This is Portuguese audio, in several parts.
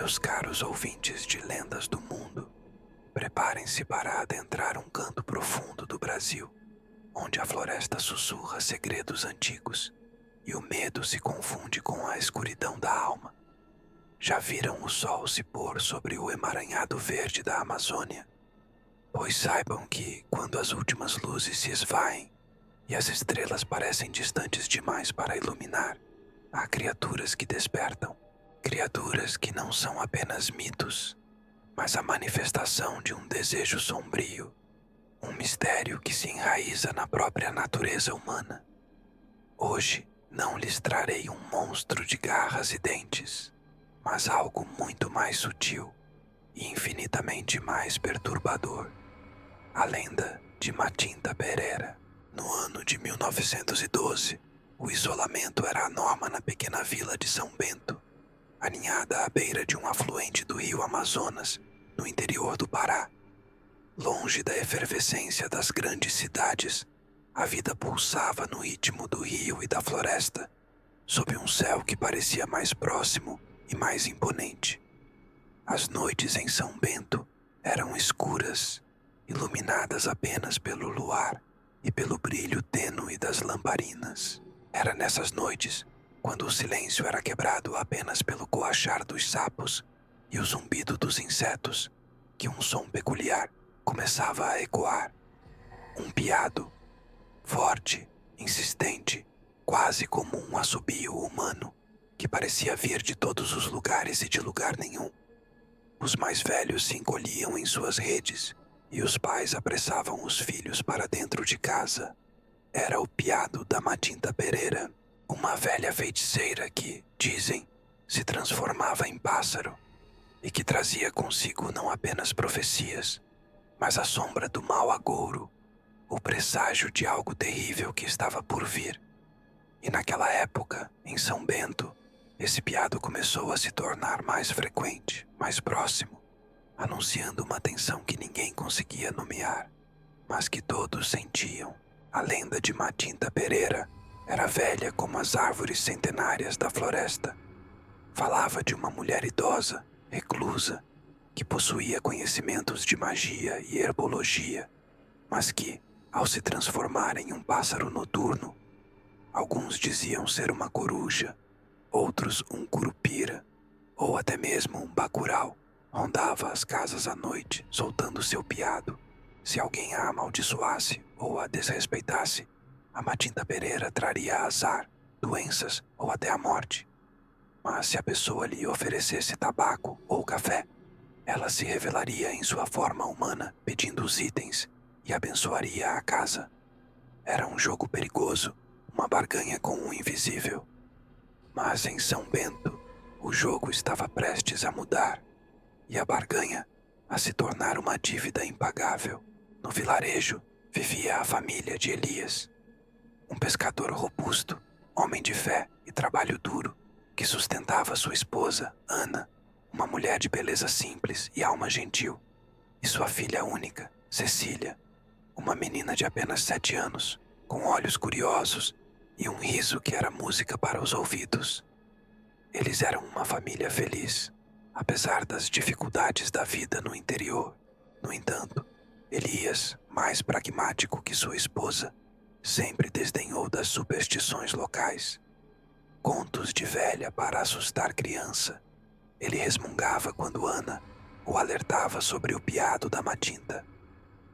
Meus caros ouvintes de lendas do mundo, preparem-se para adentrar um canto profundo do Brasil, onde a floresta sussurra segredos antigos e o medo se confunde com a escuridão da alma. Já viram o sol se pôr sobre o emaranhado verde da Amazônia? Pois saibam que, quando as últimas luzes se esvaem e as estrelas parecem distantes demais para iluminar, há criaturas que despertam. Criaturas que não são apenas mitos, mas a manifestação de um desejo sombrio, um mistério que se enraiza na própria natureza humana. Hoje não lhes trarei um monstro de garras e dentes, mas algo muito mais sutil e infinitamente mais perturbador. A lenda de Matinta Perera. No ano de 1912, o isolamento era a norma na pequena vila de São Bento, aninhada à beira de um afluente do rio Amazonas, no interior do Pará. Longe da efervescência das grandes cidades, a vida pulsava no ritmo do rio e da floresta, sob um céu que parecia mais próximo e mais imponente. As noites em São Bento eram escuras, iluminadas apenas pelo luar e pelo brilho tênue das lamparinas. Era nessas noites quando o silêncio era quebrado apenas pelo coachar dos sapos e o zumbido dos insetos, que um som peculiar começava a ecoar. Um piado, forte, insistente, quase como um assobio humano, que parecia vir de todos os lugares e de lugar nenhum. Os mais velhos se encolhiam em suas redes e os pais apressavam os filhos para dentro de casa. Era o piado da Matinta Perera, uma velha feiticeira que, dizem, se transformava em pássaro e que trazia consigo não apenas profecias, mas a sombra do mau agouro, o presságio de algo terrível que estava por vir. E naquela época, em São Bento, esse piado começou a se tornar mais frequente, mais próximo, anunciando uma tensão que ninguém conseguia nomear, mas que todos sentiam. A lenda de Matinta Perera era velha como as árvores centenárias da floresta. Falava de uma mulher idosa, reclusa, que possuía conhecimentos de magia e herbologia, mas que, ao se transformar em um pássaro noturno, alguns diziam ser uma coruja, outros um curupira, ou até mesmo um bacurau, rondava as casas à noite, soltando seu piado. Se alguém a amaldiçoasse ou a desrespeitasse, a Matinta Perera traria azar, doenças ou até a morte. Mas se a pessoa lhe oferecesse tabaco ou café, ela se revelaria em sua forma humana, pedindo os itens, e abençoaria a casa. Era um jogo perigoso, uma barganha com o invisível. Mas em São Bento, o jogo estava prestes a mudar, e a barganha a se tornar uma dívida impagável. No vilarejo vivia a família de Elias, um pescador robusto, homem de fé e trabalho duro, que sustentava sua esposa, Ana, uma mulher de beleza simples e alma gentil, e sua filha única, Cecília, uma menina de apenas 7 anos, com olhos curiosos e um riso que era música para os ouvidos. Eles eram uma família feliz, apesar das dificuldades da vida no interior. No entanto, Elias, mais pragmático que sua esposa, sempre desdenhou das superstições locais. Contos de velha para assustar criança. Ele resmungava quando Ana o alertava sobre o piado da Matinta.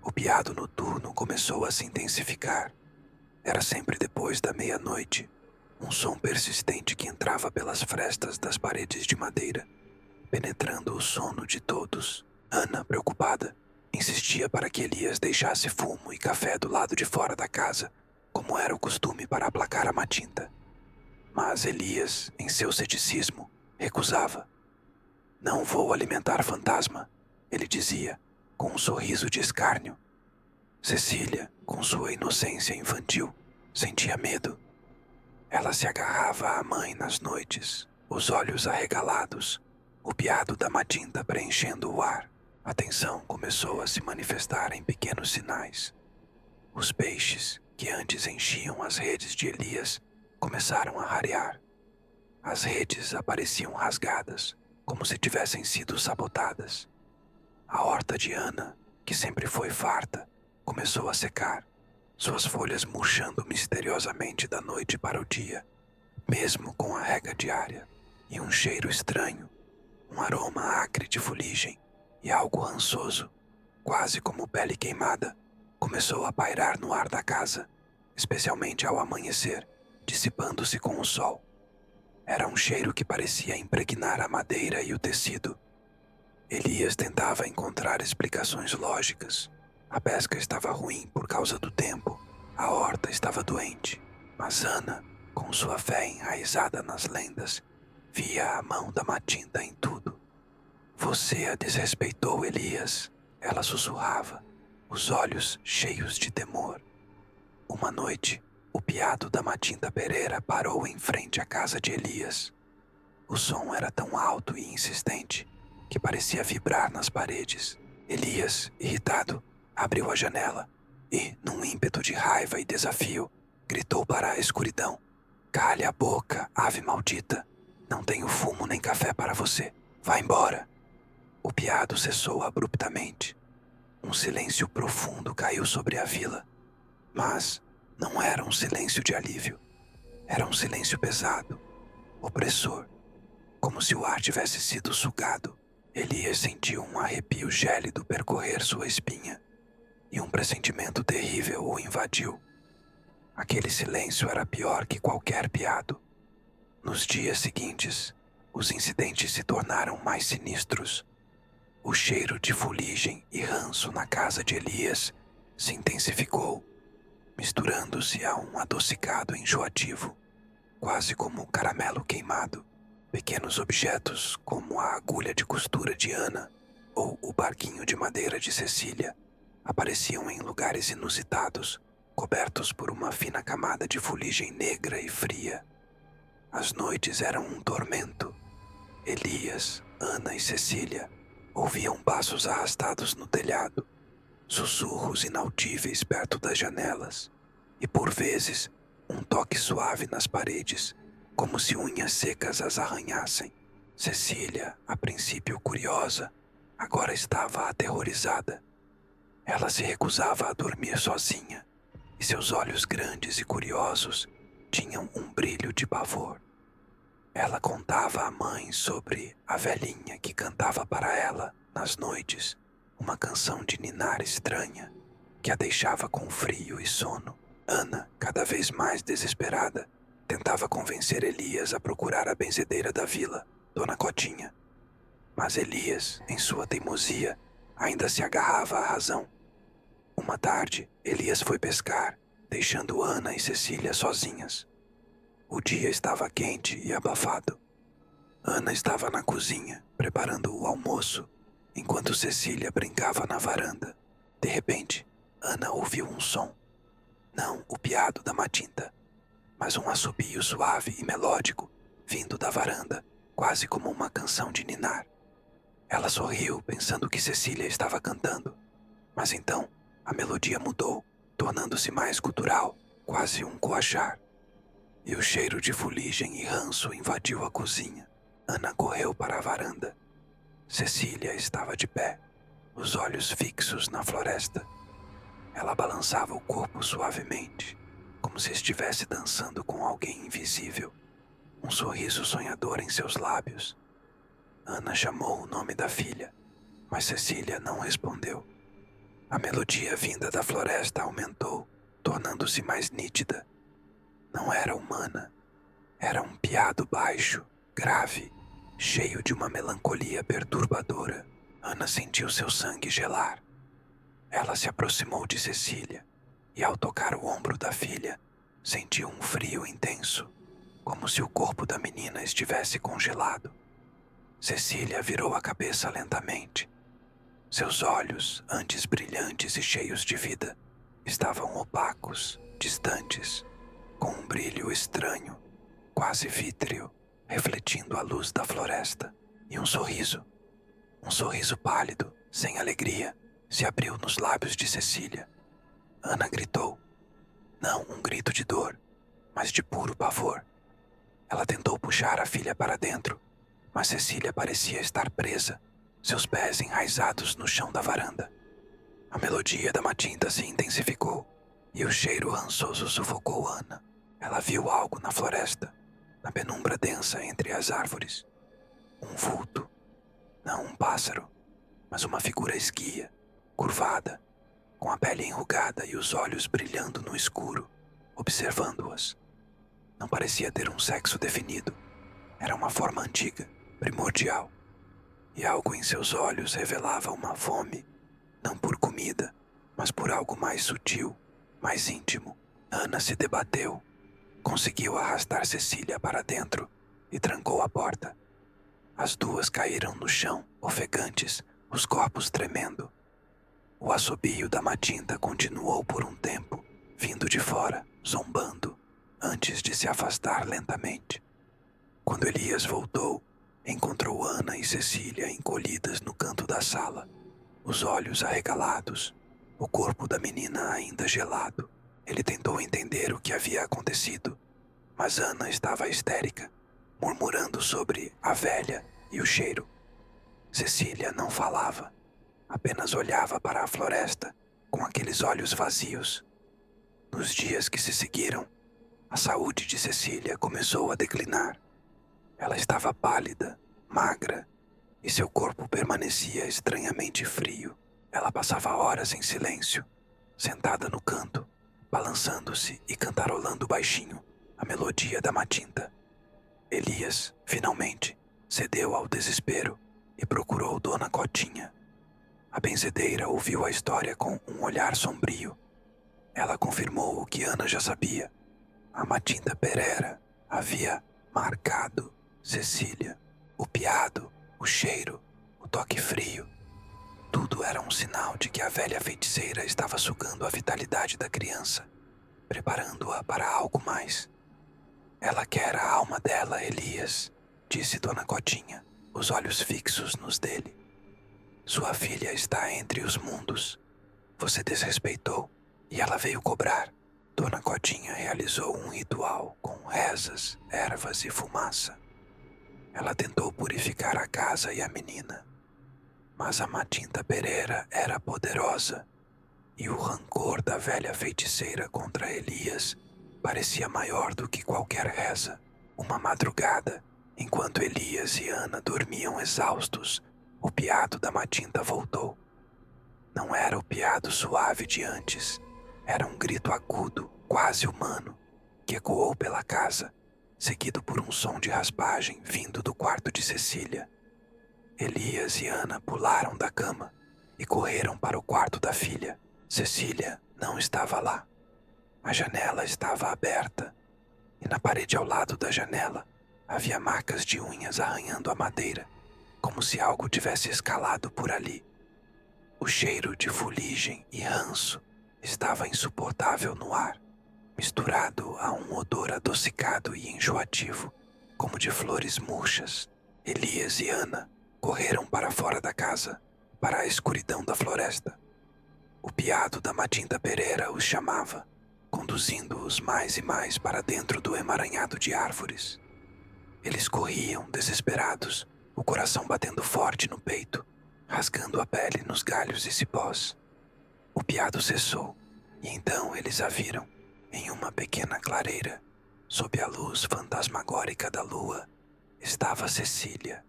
O piado noturno começou a se intensificar. Era sempre depois da meia-noite, um som persistente que entrava pelas frestas das paredes de madeira, penetrando o sono de todos. Ana, preocupada, insistia para que Elias deixasse fumo e café do lado de fora da casa, como era o costume para aplacar a Matinta. Mas Elias, em seu ceticismo, recusava. "Não vou alimentar fantasma", ele dizia, com um sorriso de escárnio. Cecília, com sua inocência infantil, sentia medo. Ela se agarrava à mãe nas noites, os olhos arregalados, o piado da Matinta preenchendo o ar. A tensão começou a se manifestar em pequenos sinais. Os peixes, que antes enchiam as redes de Elias, começaram a rarear. As redes apareciam rasgadas, como se tivessem sido sabotadas. A horta de Ana, que sempre foi farta, começou a secar, suas folhas murchando misteriosamente da noite para o dia, mesmo com a rega diária, e um cheiro estranho, um aroma acre de fuligem e algo rançoso, quase como pele queimada, começou a pairar no ar da casa, especialmente ao amanhecer, dissipando-se com o sol. Era um cheiro que parecia impregnar a madeira e o tecido. Elias tentava encontrar explicações lógicas. A pesca estava ruim por causa do tempo, a horta estava doente, mas Ana, com sua fé enraizada nas lendas, via a mão da Matinta em tudo. Você a desrespeitou, Elias, ela sussurrava, os olhos cheios de temor. Uma noite, o piado da Matinta Pereira parou em frente à casa de Elias. O som era tão alto e insistente que parecia vibrar nas paredes. Elias, irritado, abriu a janela e, num ímpeto de raiva e desafio, gritou para a escuridão: "Calhe a boca, ave maldita! Não tenho fumo nem café para você. Vá embora!" O piado cessou abruptamente. Um silêncio profundo caiu sobre a vila. Mas não era um silêncio de alívio. Era um silêncio pesado, opressor, como se o ar tivesse sido sugado. Elias sentiu um arrepio gélido percorrer sua espinha, e um pressentimento terrível o invadiu. Aquele silêncio era pior que qualquer piado. Nos dias seguintes, os incidentes se tornaram mais sinistros. O cheiro de fuligem e ranço na casa de Elias se intensificou, misturando-se a um adocicado enjoativo, quase como caramelo queimado. Pequenos objetos, como a agulha de costura de Ana ou o barquinho de madeira de Cecília, apareciam em lugares inusitados, cobertos por uma fina camada de fuligem negra e fria. As noites eram um tormento. Elias, Ana e Cecília ouviam passos arrastados no telhado, sussurros inaudíveis perto das janelas e, por vezes, um toque suave nas paredes, como se unhas secas as arranhassem. Cecília, a princípio curiosa, agora estava aterrorizada. Ela se recusava a dormir sozinha, e seus olhos grandes e curiosos tinham um brilho de pavor. Ela contava à mãe sobre a velhinha que cantava para ela, nas noites, uma canção de ninar estranha, que a deixava com frio e sono. Ana, cada vez mais desesperada, tentava convencer Elias a procurar a benzedeira da vila, Dona Cotinha. Mas Elias, em sua teimosia, ainda se agarrava à razão. Uma tarde, Elias foi pescar, deixando Ana e Cecília sozinhas. O dia estava quente e abafado. Ana estava na cozinha, preparando o almoço, enquanto Cecília brincava na varanda. De repente, Ana ouviu um som. Não o piado da Matinta, mas um assobio suave e melódico, vindo da varanda, quase como uma canção de ninar. Ela sorriu, pensando que Cecília estava cantando. Mas então, a melodia mudou, tornando-se mais gutural, quase um coachar. E o cheiro de fuligem e ranço invadiu a cozinha. Ana correu para a varanda. Cecília estava de pé, os olhos fixos na floresta. Ela balançava o corpo suavemente, como se estivesse dançando com alguém invisível, um sorriso sonhador em seus lábios. Ana chamou o nome da filha, mas Cecília não respondeu. A melodia vinda da floresta aumentou, tornando-se mais nítida. Não era humana. Era um piado baixo, grave, cheio de uma melancolia perturbadora. Ana sentiu seu sangue gelar. Ela se aproximou de Cecília e, ao tocar o ombro da filha, sentiu um frio intenso, como se o corpo da menina estivesse congelado. Cecília virou a cabeça lentamente. Seus olhos, antes brilhantes e cheios de vida, estavam opacos, distantes, com um brilho estranho, quase vítreo, refletindo a luz da floresta. E um sorriso pálido, sem alegria, se abriu nos lábios de Cecília. Ana gritou. Não um grito de dor, mas de puro pavor. Ela tentou puxar a filha para dentro, mas Cecília parecia estar presa, seus pés enraizados no chão da varanda. A melodia da matinta se intensificou e o cheiro rançoso sufocou Ana. Ela viu algo na floresta, na penumbra densa entre as árvores. Um vulto, não um pássaro, mas uma figura esguia, curvada, com a pele enrugada e os olhos brilhando no escuro, observando-as. Não parecia ter um sexo definido. Era uma forma antiga, primordial. E algo em seus olhos revelava uma fome, não por comida, mas por algo mais sutil, mais íntimo. Ana se debateu. Conseguiu arrastar Cecília para dentro e trancou a porta. As duas caíram no chão, ofegantes, os corpos tremendo. O assobio da matinta continuou por um tempo, vindo de fora, zombando, antes de se afastar lentamente. Quando Elias voltou, encontrou Ana e Cecília encolhidas no canto da sala, os olhos arregalados, o corpo da menina ainda gelado. Ele tentou entender o que havia acontecido, mas Ana estava histérica, murmurando sobre a velha e o cheiro. Cecília não falava, apenas olhava para a floresta com aqueles olhos vazios. Nos dias que se seguiram, a saúde de Cecília começou a declinar. Ela estava pálida, magra, e seu corpo permanecia estranhamente frio. Ela passava horas em silêncio, sentada no canto, balançando-se e cantarolando baixinho a melodia da matinta. Elias, finalmente, cedeu ao desespero e procurou Dona Cotinha. A benzedeira ouviu a história com um olhar sombrio. Ela confirmou o que Ana já sabia. A matinta Pereira havia marcado Cecília. O piado, o cheiro, o toque frio. Tudo era um sinal de que a velha feiticeira estava sugando a vitalidade da criança, preparando-a para algo mais. Ela quer a alma dela, Elias, disse Dona Cotinha, os olhos fixos nos dele. Sua filha está entre os mundos. Você desrespeitou e ela veio cobrar. Dona Cotinha realizou um ritual com rezas, ervas e fumaça. Ela tentou purificar a casa e a menina, mas a matinta Pereira era poderosa e o rancor da velha feiticeira contra Elias parecia maior do que qualquer reza. Uma madrugada, enquanto Elias e Ana dormiam exaustos, o piado da matinta voltou. Não era o piado suave de antes, era um grito agudo, quase humano, que ecoou pela casa, seguido por um som de raspagem vindo do quarto de Cecília. Elias e Ana pularam da cama e correram para o quarto da filha. Cecília não estava lá. A janela estava aberta e na parede ao lado da janela havia marcas de unhas arranhando a madeira, como se algo tivesse escalado por ali. O cheiro de fuligem e ranço estava insuportável no ar, misturado a um odor adocicado e enjoativo, como de flores murchas. Elias e Ana correram para fora da casa, para a escuridão da floresta. O piado da matinta Pereira os chamava, conduzindo-os mais e mais para dentro do emaranhado de árvores. Eles corriam desesperados, o coração batendo forte no peito, rasgando a pele nos galhos e cipós. O piado cessou, e então eles a viram, em uma pequena clareira, sob a luz fantasmagórica da lua, estava Cecília.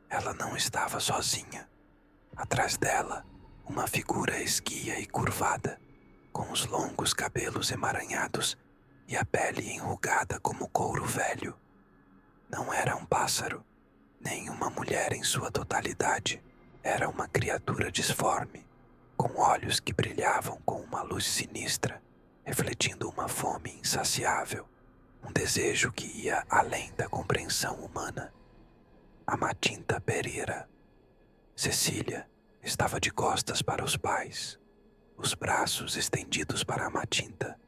Ela não estava sozinha. Atrás dela, uma figura esguia e curvada, com os longos cabelos emaranhados e a pele enrugada como couro velho. Não era um pássaro, nem uma mulher em sua totalidade. Era uma criatura disforme, com olhos que brilhavam com uma luz sinistra, refletindo uma fome insaciável, um desejo que ia além da compreensão humana. A matinta Pereira. Cecília estava de costas para os pais, os braços estendidos para a matinta,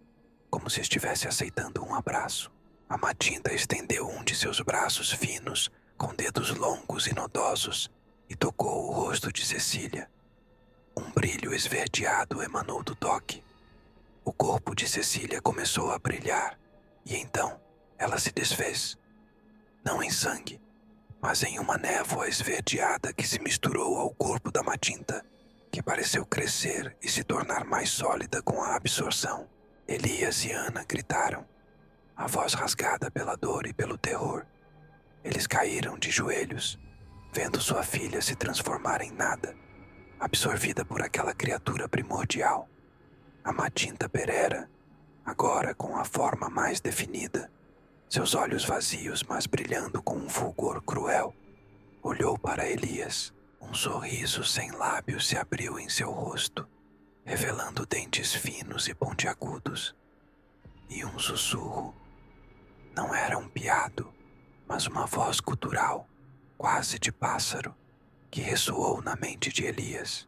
como se estivesse aceitando um abraço. A matinta estendeu um de seus braços finos, com dedos longos e nodosos, e tocou o rosto de Cecília. Um brilho esverdeado emanou do toque. O corpo de Cecília começou a brilhar, e então ela se desfez. Não em sangue, mas em uma névoa esverdeada que se misturou ao corpo da Matinta, que pareceu crescer e se tornar mais sólida com a absorção. Elias e Ana gritaram, a voz rasgada pela dor e pelo terror. Eles caíram de joelhos, vendo sua filha se transformar em nada, absorvida por aquela criatura primordial. A Matinta Pereira, agora com a forma mais definida, seus olhos vazios mas brilhando com um fulgor cruel, olhou para Elias. Um sorriso sem lábios se abriu em seu rosto, revelando dentes finos e pontiagudos. E um sussurro. Não era um piado, mas uma voz gutural, quase de pássaro, que ressoou na mente de Elias.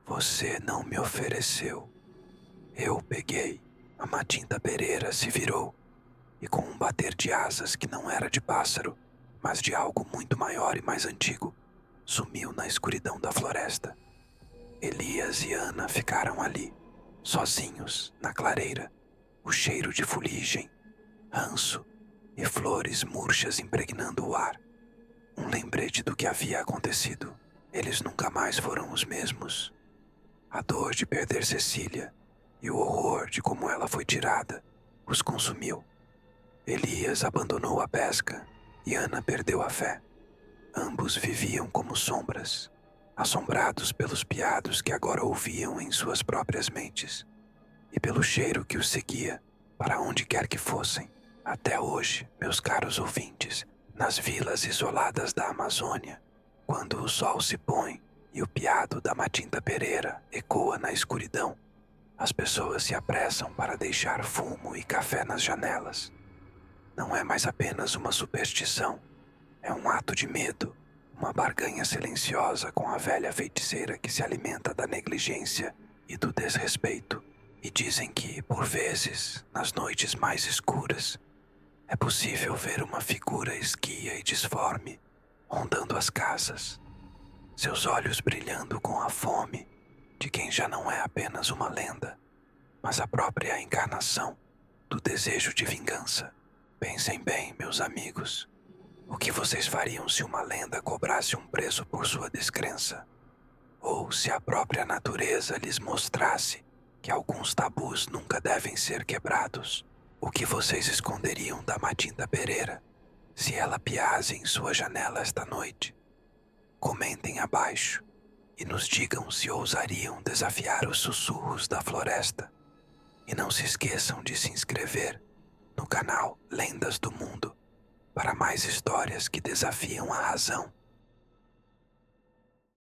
Você não me ofereceu. Eu peguei. A Matinta Pereira se virou, e com um bater de asas que não era de pássaro, mas de algo muito maior e mais antigo, sumiu na escuridão da floresta. Elias e Ana ficaram ali, sozinhos, na clareira, o cheiro de fuligem, ranço e flores murchas impregnando o ar. Um lembrete do que havia acontecido. Eles nunca mais foram os mesmos. A dor de perder Cecília e o horror de como ela foi tirada os consumiu. Elias abandonou a pesca e Ana perdeu a fé. Ambos viviam como sombras, assombrados pelos piados que agora ouviam em suas próprias mentes e pelo cheiro que os seguia para onde quer que fossem. Até hoje, meus caros ouvintes, nas vilas isoladas da Amazônia, quando o sol se põe e o piado da Matinta Pereira ecoa na escuridão, as pessoas se apressam para deixar fumo e café nas janelas. Não é mais apenas uma superstição, é um ato de medo, uma barganha silenciosa com a velha feiticeira que se alimenta da negligência e do desrespeito. E dizem que, por vezes, nas noites mais escuras, é possível ver uma figura esguia e disforme rondando as casas, seus olhos brilhando com a fome de quem já não é apenas uma lenda, mas a própria encarnação do desejo de vingança. Pensem bem, meus amigos, o que vocês fariam se uma lenda cobrasse um preço por sua descrença? Ou se a própria natureza lhes mostrasse que alguns tabus nunca devem ser quebrados? O que vocês esconderiam da Matinta Pereira se ela piasse em sua janela esta noite? Comentem abaixo e nos digam se ousariam desafiar os sussurros da floresta. E não se esqueçam de se inscrever no canal Lendas do Mundo para mais histórias que desafiam a razão